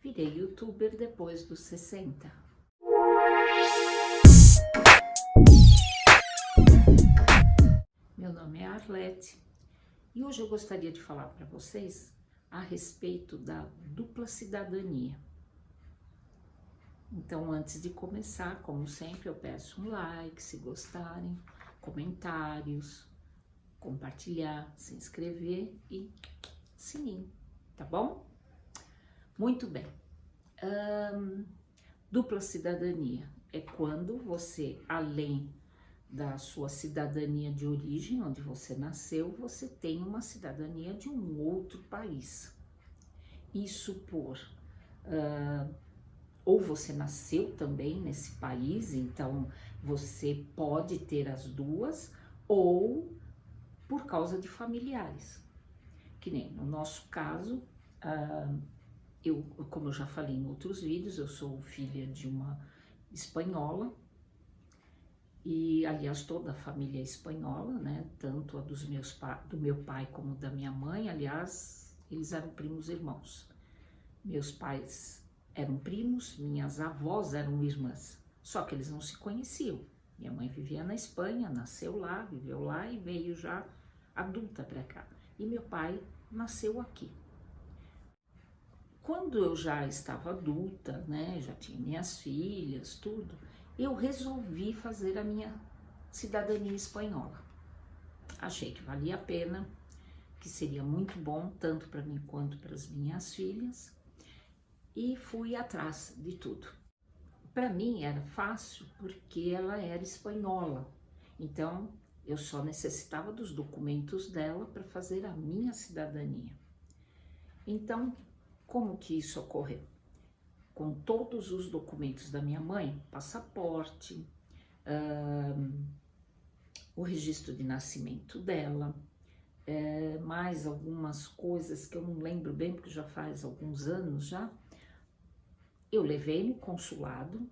Virei youtuber depois dos 60. Meu nome é Arlete e hoje eu gostaria de falar para vocês a respeito da dupla cidadania. Então, antes de começar, como sempre, eu peço um like, se gostarem, comentários, compartilhar, se inscrever e sininho, tá bom? Muito bem. Dupla cidadania é quando você, além da sua cidadania de origem, onde você nasceu, você tem uma cidadania de um outro país. Isso ou você nasceu também nesse país, então você pode ter as duas, ou por causa de familiares. Que nem no nosso caso, como eu já falei em outros vídeos, eu sou filha de uma espanhola, e aliás toda a família é espanhola, né? Tanto a do meu pai como da minha mãe, aliás, eles eram primos irmãos. Meus pais eram primos, minhas avós eram irmãs, só que eles não se conheciam. Minha mãe vivia na Espanha, nasceu lá, viveu lá e veio já adulta para cá. E meu pai nasceu aqui. Quando eu já estava adulta, né, já tinha minhas filhas, tudo, eu resolvi fazer a minha cidadania espanhola. Achei que valia a pena, que seria muito bom, tanto para mim quanto para as minhas filhas, e fui atrás de tudo. Para mim era fácil porque ela era espanhola, então eu só necessitava dos documentos dela para fazer a minha cidadania. Então, como que isso ocorreu? Com todos os documentos da minha mãe, passaporte, o registro de nascimento dela, mais algumas coisas que eu não lembro bem, porque já faz alguns anos já, eu levei no consulado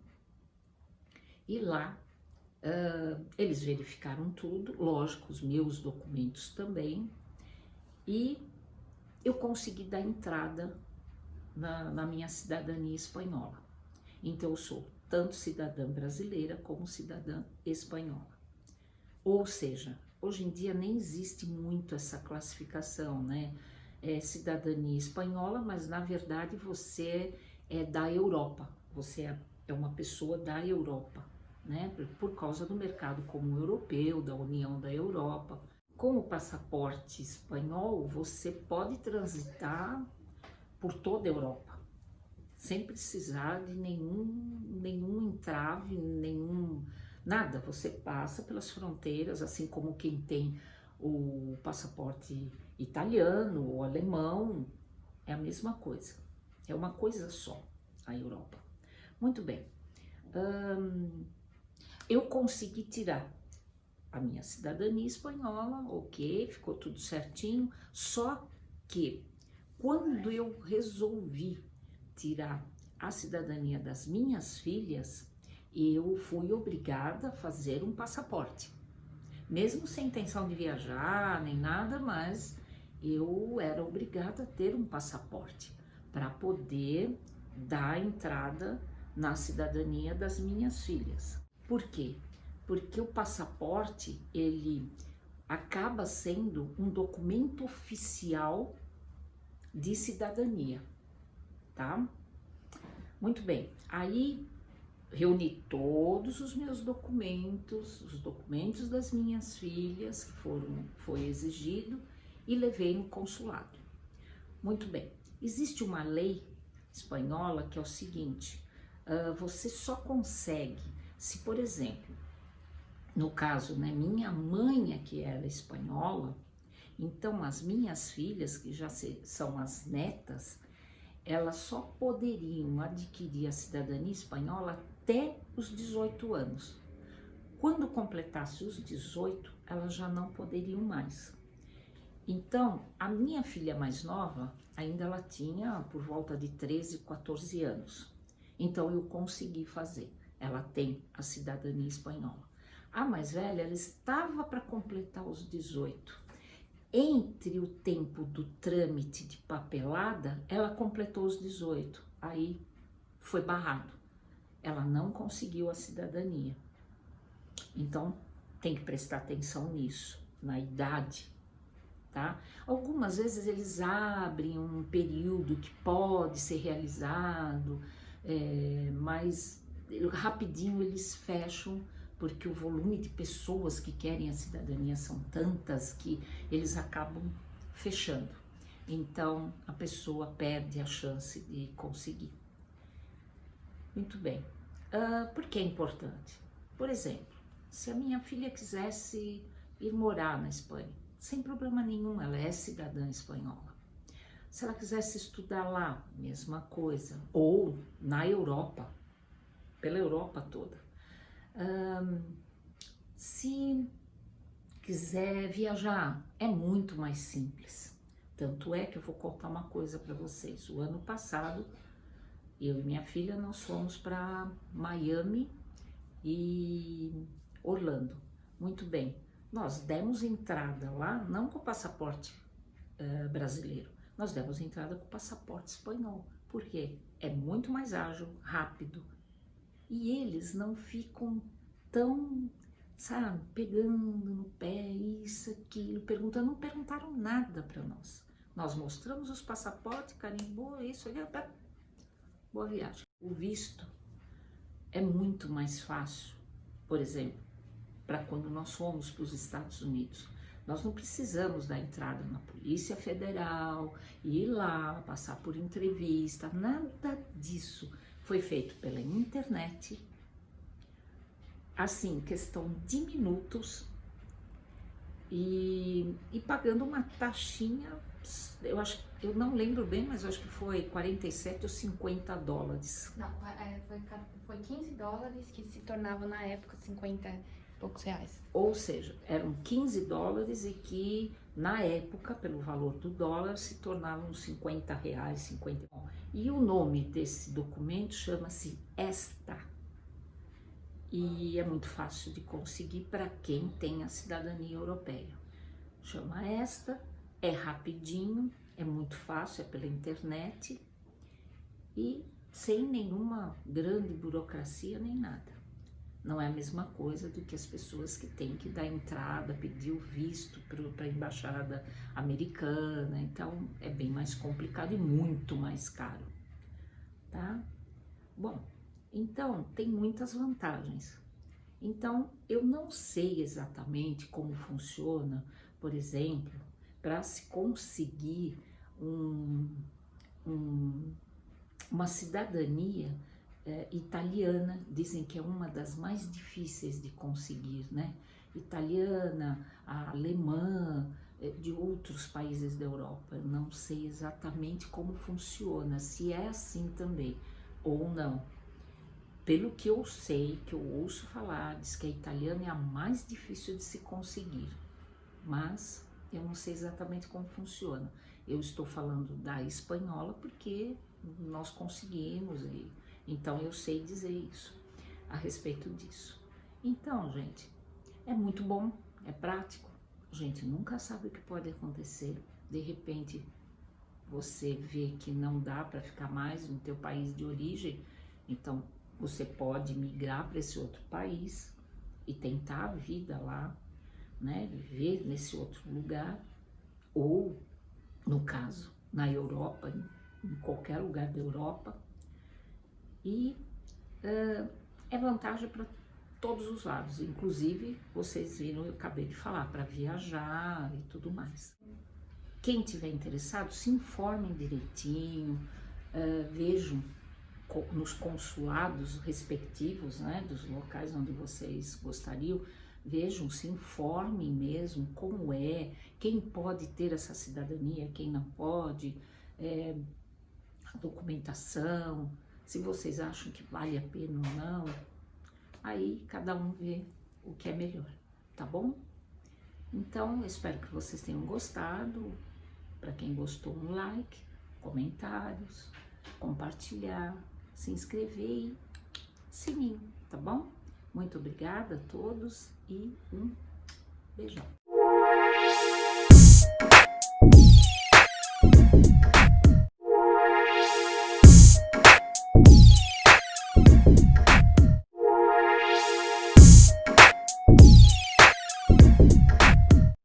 e lá eles verificaram tudo, lógico, os meus documentos também, e eu consegui dar entrada na minha cidadania espanhola. Então eu sou tanto cidadã brasileira como cidadã espanhola. Ou seja, hoje em dia nem existe muito essa classificação, né? É cidadania espanhola, mas na verdade você é da Europa, você é uma pessoa da Europa, né? Por causa do mercado comum europeu, da União da Europa. Com o passaporte espanhol, você pode transitar por toda a Europa, sem precisar de nenhum entrave, nada. Você passa pelas fronteiras, assim como quem tem o passaporte italiano ou alemão, é a mesma coisa. É uma coisa só, a Europa. Muito bem. Eu consegui tirar a minha cidadania espanhola, ok, ficou tudo certinho, só que quando eu resolvi tirar a cidadania das minhas filhas, eu fui obrigada a fazer um passaporte. Mesmo sem intenção de viajar, nem nada, mas eu era obrigada a ter um passaporte para poder dar entrada na cidadania das minhas filhas. Por quê? Porque o passaporte, ele acaba sendo um documento oficial de cidadania, tá? Muito bem, aí reuni todos os meus documentos, os documentos das minhas filhas, que foi exigido, e levei no consulado. Muito bem, existe uma lei espanhola que é o seguinte, você só consegue, se por exemplo, no caso, né, minha mãe é que era espanhola, então as minhas filhas, que já são as netas, elas só poderiam adquirir a cidadania espanhola até os 18 anos. Quando completasse os 18, elas já não poderiam mais. Então, a minha filha mais nova, ainda ela tinha por volta de 13, 14 anos. Então, eu consegui fazer. Ela tem a cidadania espanhola. A mais velha, ela estava para completar os 18. Entre o tempo do trâmite de papelada, ela completou os 18, aí foi barrado. Ela não conseguiu a cidadania. Então, tem que prestar atenção nisso, na idade, tá? Algumas vezes eles abrem um período que pode ser realizado, mas rapidinho eles fecham, porque o volume de pessoas que querem a cidadania são tantas que eles acabam fechando. Então, a pessoa perde a chance de conseguir. Muito bem. Por que é importante? Por exemplo, se a minha filha quisesse ir morar na Espanha, sem problema nenhum, ela é cidadã espanhola. Se ela quisesse estudar lá, mesma coisa. Ou na Europa, pela Europa toda. Se quiser viajar, é muito mais simples. Tanto é que eu vou contar uma coisa para vocês. O ano passado, eu e minha filha, nós fomos para Miami e Orlando. Muito bem. Nós demos entrada lá, não com o passaporte brasileiro, nós demos entrada com o passaporte espanhol. Por quê? É muito mais ágil, rápido. E eles não ficam tão, sabe, pegando no pé, isso, aquilo, perguntando, não perguntaram nada para nós. Nós mostramos os passaportes, carimbou, isso, aquilo, boa viagem. O visto é muito mais fácil, por exemplo, para quando nós fomos para os Estados Unidos. Nós não precisamos dar entrada na Polícia Federal, ir lá, passar por entrevista, nada disso. Foi feito pela internet, assim, questão de minutos, e pagando uma taxinha, eu não lembro bem, mas eu acho que foi 47 ou 50 dólares. Não, foi 15 dólares que se tornavam na época 50 e poucos reais. Ou seja, eram 15 dólares e que na época, pelo valor do dólar, se tornavam 50 reais, 50. E o nome desse documento chama-se ESTA. E é muito fácil de conseguir para quem tem a cidadania europeia. Chama ESTA, é rapidinho, é muito fácil, é pela internet e sem nenhuma grande burocracia nem nada. Não é a mesma coisa do que as pessoas que têm que dar entrada, pedir o visto para a embaixada americana, então é bem mais complicado e muito mais caro, tá? Bom, então tem muitas vantagens. Então eu não sei exatamente como funciona, por exemplo, para se conseguir uma cidadania italiana. Dizem que é uma das mais difíceis de conseguir, né? Italiana, a alemã, de outros países da Europa. Eu não sei exatamente como funciona, se é assim também ou não. Pelo que eu sei, que eu ouço falar, diz que a italiana é a mais difícil de se conseguir, mas eu não sei exatamente como funciona. Eu estou falando da espanhola porque nós conseguimos, então eu sei dizer isso, a respeito disso. Então, gente, é muito bom, é prático, a gente nunca sabe o que pode acontecer. De repente, você vê que não dá para ficar mais no teu país de origem, então você pode migrar para esse outro país e tentar a vida lá, né? Viver nesse outro lugar, ou, no caso, na Europa, em qualquer lugar da Europa. E é vantagem para todos os lados, inclusive, vocês viram, eu acabei de falar, para viajar e tudo mais. Quem tiver interessado, se informem direitinho, vejam nos consulados respectivos, né, dos locais onde vocês gostariam, vejam, se informem mesmo como é, quem pode ter essa cidadania, quem não pode, a documentação, se vocês acham que vale a pena ou não, aí cada um vê o que é melhor, tá bom? Então, eu espero que vocês tenham gostado. Para quem gostou, um like, comentários, compartilhar, se inscrever e sininho, tá bom? Muito obrigada a todos e um beijão.